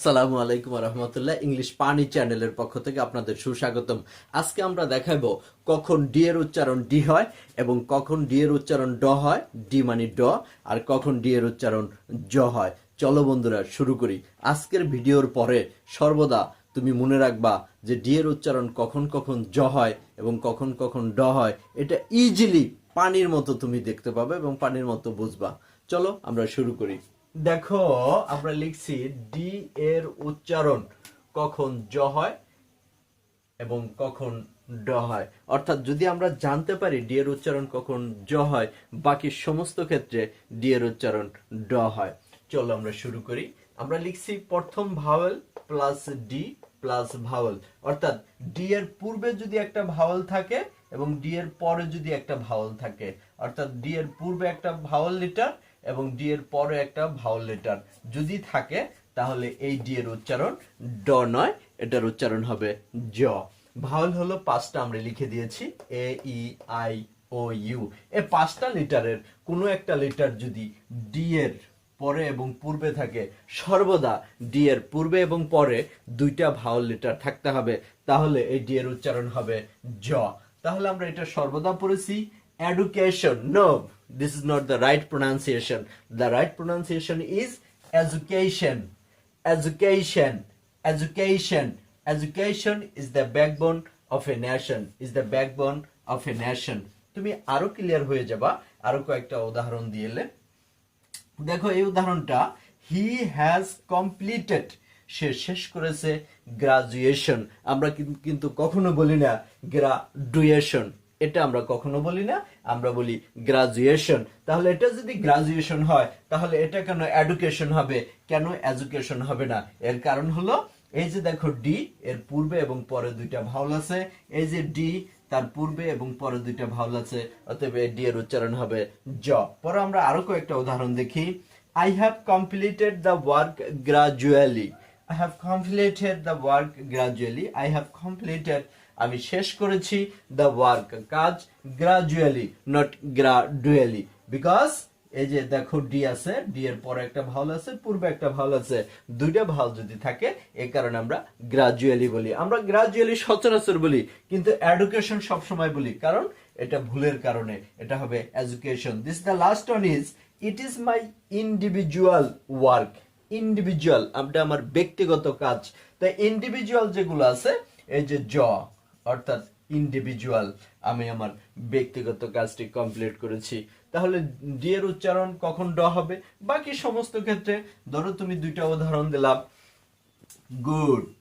আসসালামু আলাইকুম রহমতুল্লাহ। ইংলিশ পানি চ্যানেলের পক্ষ থেকে আপনাদের সুস্বাগতম। আজকে আমরা দেখাবো কখন ডি এর উচ্চারণ ডি হয় এবং কখন ডি এর উচ্চারণ ড হয়, ডি মানে ড, আর কখন ডি এর উচ্চারণ জ হয়। চলো বন্ধুরা শুরু করি। আজকের ভিডিওর পরে সর্বদা তুমি মনে রাখবা যে ডি এর উচ্চারণ কখন কখন জ হয় এবং কখন কখন ড হয়। এটা ইজিলি পানির মতো তুমি দেখতে পাবে এবং পানির মতো বুঝবা। চলো আমরা শুরু করি। দেখো, আমরা লিখছি ডি এর উচ্চারণ কখন জ হয় এবং কখন ড হয়। অর্থাৎ যদি আমরা জানতে পারি ডি এর উচ্চারণ কখন জ হয়, বাকি সমস্ত ক্ষেত্রে ডি এর উচ্চারণ ড হয়। চলো আমরা শুরু করি। আমরা লিখছি প্রথম vowel plus D plus vowel. অর্থাৎ ডি এর পূর্বে যদি একটা ভাওয়েল থাকে এবং ডি এর পরে যদি একটা ভাওয়েল থাকে, অর্থাৎ ডি এর পূর্বে একটা ভাওয়েল লেটার এবং ডি এর পরে একটা ভাওয়েল লেটার যদি থাকে, তাহলে এই ডি এর উচ্চারণ ড নয়, এটার উচ্চারণ হবে জ। ভাওয়েল হলো পাঁচটা, আমরা লিখে দিয়েছি এ ই আই ও ইউ। এই পাঁচটা লেটারের কোনো একটা লেটার যদি ডি এর পরে এবং পূর্বে থাকে, সর্বদা ডি এর পূর্বে এবং পরে দুইটা ভাওয়েল লেটার থাকতে হবে, তাহলে এই ডি এর উচ্চারণ হবে জ। তাহলে আমরা এটা সর্বদা পড়েছি education. No, this is not the right pronunciation. The right pronunciation is education. Education. Education. Education is the backbone of a nation. Is the backbone of a nation. তুমি আরো ক্লিয়ার হয়ে যাবা আরো কয়েকটা উদাহরণ দিয়েলে। দেখো এই উদাহরণটা, হি হ্যাজ কমপ্লিটেড, সে শেষ করেছে গ্রাজুয়েশন। আমরা কিন্তু কখনো বলি না গ্রাজুয়েশন, এটা আমরা কখনো বলি না, আমরা বলি গ্রাজুয়েশন। তাহলে এটা যদি গ্রাজুয়েশন হয়, তাহলে এটা কেন এডুকেশন হবে, কেন এডুকেশন হবে না? এর কারণ হলো এই যে দেখো ডি এর পূর্বে এবং পরে দুইটা ভাওয়েল আছে, এই যে ডি তার পূর্বে এবং পরে দুইটা ভাওয়েল আছে, অতএব ডি এর উচ্চারণ হবে জ। পরে আমরা আরো কয়েকটা উদাহরণ দেখি। I have completed the work gradually. I have completed the work gradually. I have completed, আমি শেষ করেছি the work, কাজ, gradually, not gradually, because এই যে দেখো ডি আছে, ডি এর পরে একটা ভাওয়েল আছে, পূর্বে একটা ভাওয়েল আছে, দুইটা ভাওয়েল যদি থাকে, এই কারণে আমরা গ্রাজুয়ালি বলি। আমরা গ্রাজুয়ালি সচরাচর বলি, কিন্তু এডুকেশন সব সময় বলি, কারণ এটা ভুলের কারণে। এটা হবে education. This the last one is it is my individual work. Individual, এটা আমার ব্যক্তিগত কাজ। তাই ইন্ডিভিজুয়াল যেগুলো আছে, এই যে জ, অর্থাৎ ইন্ডিভিজুয়াল, আমি আমার ব্যক্তিগত কাজটি কমপ্লিট করেছি। তাহলে ডি এর উচ্চারণ কখন ড হবে? বাকি সমস্ত ক্ষেত্রে, ধরো তুমি দুইটা উদাহরণ দিলাম, গুড,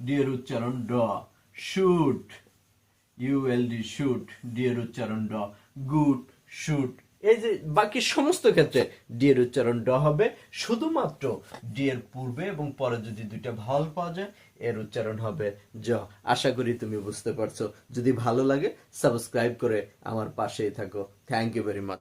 ডি এর উচ্চারণ ড। শুড, ইউএলডি, শুড, ডি এর উচ্চারণ ড। গুড, শুড, এই যে বাকি সমস্ত ক্ষেত্রে ডি এর উচ্চারণ ড হবে। শুধুমাত্র ডি এর পূর্বে এবং পরে যদি দুইটা ভাওয়েল পাওয়া যায়, এর উচ্চারণ হবে জ। আশা করি তুমি বুঝতে পারছো। যদি ভালো লাগে সাবস্ক্রাইব করে আমার পাশেই থাকো। Thank you very much.